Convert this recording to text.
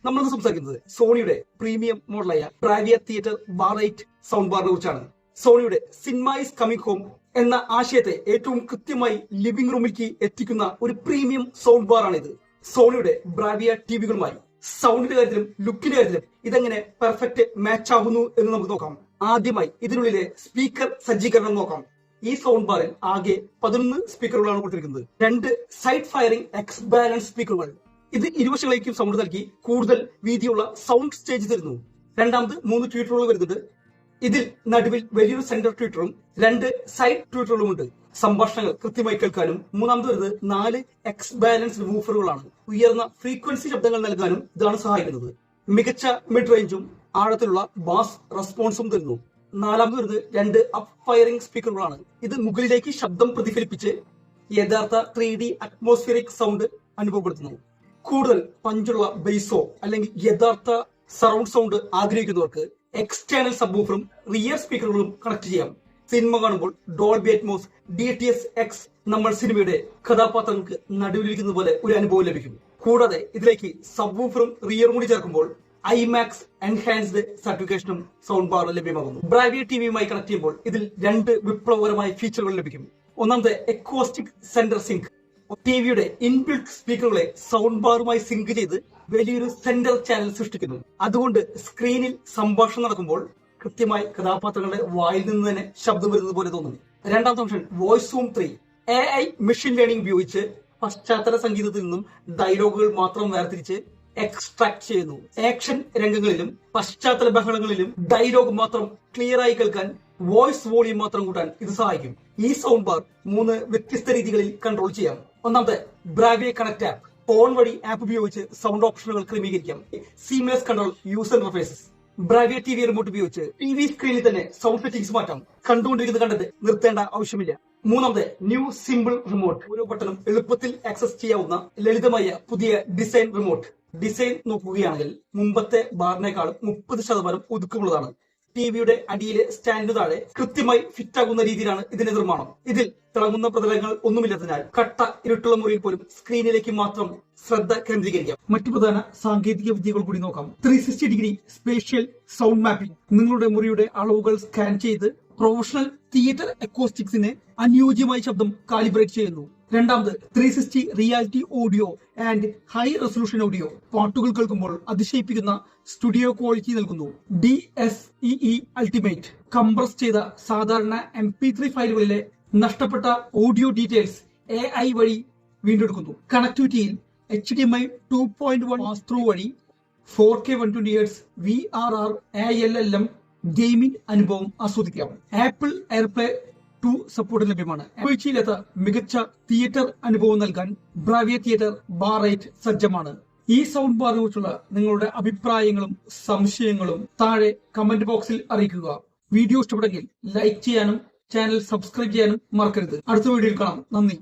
നമ്മൾ സംസാരിക്കുന്നത് സോണിയുടെ പ്രീമിയം മോഡലായ ബ്രാവിയ തിയേറ്റർ ബാർ 8 സൗണ്ട് ബാറിനെ കുറിച്ചാണ്. സോണിയുടെ സിനിമ ഈസ് കമ്മിങ് ഹോം എന്ന ആശയത്തെ ഏറ്റവും കൃത്യമായി ലിവിംഗ് റൂമിലേക്ക് എത്തിക്കുന്ന ഒരു പ്രീമിയം സൗണ്ട് ബാറാണിത്. സോണിയുടെ ബ്രാവിയ ടിവികളുമായി സൗണ്ടിന്റെ കാര്യത്തിലും ലുക്കിന്റെ കാര്യത്തിലും ഇതെങ്ങനെ പെർഫെക്റ്റ് മാച്ച് ആകുന്നു എന്ന് നമുക്ക് നോക്കാം. ആദ്യമായി ഇതിനുള്ളിലെ സ്പീക്കർ സജ്ജീകരണം നോക്കാം. ഈ സൗണ്ട് ബാറിൽ ആകെ 11 സ്പീക്കറുകളാണ് കൊടുത്തിരിക്കുന്നത്. 2 സൈഡ് ഫയറിംഗ് എക്സ് ബാലൻസ് സ്പീക്കറുകൾ. ഇത് ഇരുവശങ്ങളിലേക്കും സൗണ്ട് നൽകി കൂടുതൽ വീതിയുള്ള സൗണ്ട് സ്റ്റേജ് തരുന്നു. രണ്ടാമത് 3 ട്വീറ്ററുകൾ വരുന്നുണ്ട്. ഇതിൽ നടുവിൽ വലിയൊരു സെന്റർ ട്വീറ്ററും 2 സൈഡ് ട്വീറ്ററുകളും ഉണ്ട്. സംഭാഷണങ്ങൾ കൃത്യമായി കേൾക്കാനും. മൂന്നാമത് വരുന്നത് 4 എക്സ് ബാലൻസ് വൂഫറുകളാണ്. ഉയർന്ന ഫ്രീക്വൻസി ശബ്ദങ്ങൾ നൽകാനും ഇതാണ് സഹായിക്കുന്നത്. മികച്ച മിഡ് റേഞ്ചും ആഴത്തിലുള്ള ബാസ് റെസ്പോൺസും തരുന്നു. നാലാമത് വരുന്നത് 2 അപ്പ് ഫയറിംഗ് സ്പീക്കറുകളാണ്. ഇത് മുകളിലേക്ക് ശബ്ദം പ്രതിഫലിപ്പിച്ച് യഥാർത്ഥ 3D അറ്റ്മോസ്ഫിയറിക് സൗണ്ട് അനുഭവപ്പെടുത്തുന്നു. കൂടുതൽ പഞ്ചുള്ള ബേസോ അല്ലെങ്കിൽ യഥാർത്ഥ സറൗണ്ട് സൗണ്ട് ആഗ്രഹിക്കുന്നവർക്ക് എക്സ്റ്റേണൽ സബ്വൂഫറും റിയർ സ്പീക്കറുകളും കണക്ട് ചെയ്യാം. സിനിമ കാണുമ്പോൾ ഡോൾബി അറ്റ്മോസ് DTS X നമ്മൾ സിനിമയുടെ കഥാപാത്രങ്ങൾക്ക് നടുവിലിരിക്കുന്ന പോലെ ഒരു അനുഭവം ലഭിക്കും. കൂടാതെ ഇതിലേക്ക് സബ്വൂഫറും റിയറും കൂടി ചേർക്കുമ്പോൾ IMAX എൻഹാൻസ്ഡ് സർട്ടിഫിക്കേഷനും സൗണ്ട് ബാർ ലഭ്യമാകുന്നു. ബ്രാവിയ ടിവിയുമായി കണക്ട് ചെയ്യുമ്പോൾ ഇതിൽ 2 വിപ്ലവകരമായ ഫീച്ചറുകൾ ലഭിക്കും. ഒന്നാമത്തെ എക്കോസ്റ്റിക് സെന്റർ സിങ്ക്. ടിവിയുടെ ഇൻബിൽറ്റ് സ്പീക്കറുകളെ സൗണ്ട് ബാറുമായി സിങ്ക് ചെയ്ത് വലിയൊരു സെന്റർ ചാനൽ സൃഷ്ടിക്കുന്നു. അതുകൊണ്ട് സ്ക്രീനിൽ സംഭാഷണം നടക്കുമ്പോൾ കൃത്യമായി കഥാപാത്രങ്ങളുടെ വായിൽ നിന്ന് തന്നെ ശബ്ദം വരുന്നത് പോലെ തോന്നും. രണ്ടാമത്തെ option voice zoom 3. AI machine learning ഉപയോഗിച്ച് പശ്ചാത്തല സംഗീതത്തിൽ നിന്നും ഡയലോഗുകൾ മാത്രം വേർതിരിച്ച് എക്സ്ട്രാക്ട് ചെയ്യുന്നു. ആക്ഷൻ രംഗങ്ങളിലും പശ്ചാത്തല ബഹളങ്ങളിലും ഡയലോഗ് മാത്രം ക്ലിയർ ആയി കേൾക്കാൻ വോയിസ് വോളിയം മാത്രം കൂട്ടാൻ ഇത് സഹായിക്കും. ഈ സൗണ്ട് ബാർ 3 വ്യത്യസ്ത രീതികളിൽ കൺട്രോൾ ചെയ്യാം. ഒന്നാമത്തെ ബ്രാവിയ കണക്ട് ആപ്പ്. ഫോൺ വഴി ആപ്പ് ഉപയോഗിച്ച് സൗണ്ട് ഓപ്ഷനുകൾ ക്രമീകരിക്കാം. Seamless control user interfaces. Bravia TV remote ഉപയോഗിച്ച് ടിവി സ്ക്രീനിൽ തന്നെ സൗണ്ട് സെറ്റിംഗ്സ് മാറ്റാം. കണ്ടുകൊണ്ടിരിക്കുന്നത് കണ്ടത് നിർത്തേണ്ട ആവശ്യമില്ല. മൂന്നാമത്തെ ന്യൂ സിമ്പിൾ റിമോട്ട്. ഓരോ ബട്ടണും എളുപ്പത്തിൽ ആക്സസ് ചെയ്യാവുന്ന ലളിതമായ പുതിയ ഡിസൈൻ റിമോട്ട്. ഡിസൈൻ നോക്കുകയാണെങ്കിൽ മുമ്പത്തെ ബാറിനേക്കാളും 30% ഒതുക്കമുള്ളതാണ്. ടിവിയുടെ അടിയിലെ സ്റ്റാൻഡിന് താഴെ കൃത്യമായി ഫിറ്റ് ആകുന്ന രീതിയിലാണ് ഇതിന്റെ നിർമ്മാണം. ഇതിൽ തിളങ്ങുന്ന പ്രതലങ്ങൾ ഒന്നുമില്ലാത്തതിനാൽ കട്ട ഇരുട്ടുള്ള മുറിയിൽ പോലും സ്ക്രീനിലേക്ക് മാത്രം ശ്രദ്ധ കേന്ദ്രീകരിക്കാം. മറ്റു പ്രധാന സാങ്കേതിക വിദ്യകൾ കൂടി നോക്കാം. 360 ഡിഗ്രി സ്പേഷ്യൽ സൗണ്ട് മാപ്പിംഗ്. നിങ്ങളുടെ മുറിയുടെ അളവുകൾ സ്കാൻ ചെയ്ത് പ്രൊഫഷണൽ തിയേറ്റർ അക്കോസ്റ്റിക്സിന് അനുയോജ്യമായ ശബ്ദം കാലിബ്രേറ്റ് ചെയ്യുന്നു. രണ്ടാമത് 360 reality audio and high resolution audio. പാട്ടുകൾ കേൾക്കുമ്പോൾ അതിശയിപ്പിക്കുന്ന സ്റ്റുഡിയോ ക്വാളിറ്റി നൽകുന്നു. DSEE ultimate. കംപ്രസ് ചെയ്ത സാധാരണ MP3 ഫയലുകളിലെ നഷ്ടപ്പെട്ട ഓഡിയോ ഡീറ്റെയിൽസ് AI വഴി വീണ്ടെടുക്കുന്നു. കണക്ടിവിറ്റിയിൽ HDMI 2.1 പാസ് ത്രൂ വഴി 4K 120Hz VRR ALLM gaming അനുഭവം ആസ്വദിക്കാം. ആപ്പിൾ എയർപ്ലേ 2 സപ്പോർട്ട് ലഭ്യമാണ്. വീഴ്ചയില്ലാത്ത മികച്ച തിയേറ്റർ അനുഭവം നൽകാൻ ബ്രാവിയ തിയേറ്റർ ബാർ 8 സജ്ജമാണ്. ഈ സൗണ്ട് ബാറിനെ കുറിച്ചുള്ള നിങ്ങളുടെ അഭിപ്രായങ്ങളും സംശയങ്ങളും താഴെ കമന്റ് ബോക്സിൽ അറിയിക്കുക. വീഡിയോ ഇഷ്ടപ്പെട്ടെങ്കിൽ ലൈക്ക് ചെയ്യാനും ചാനൽ സബ്സ്ക്രൈബ് ചെയ്യാനും മറക്കരുത്. അടുത്ത വീഡിയോയിൽ കാണാം. നന്ദി.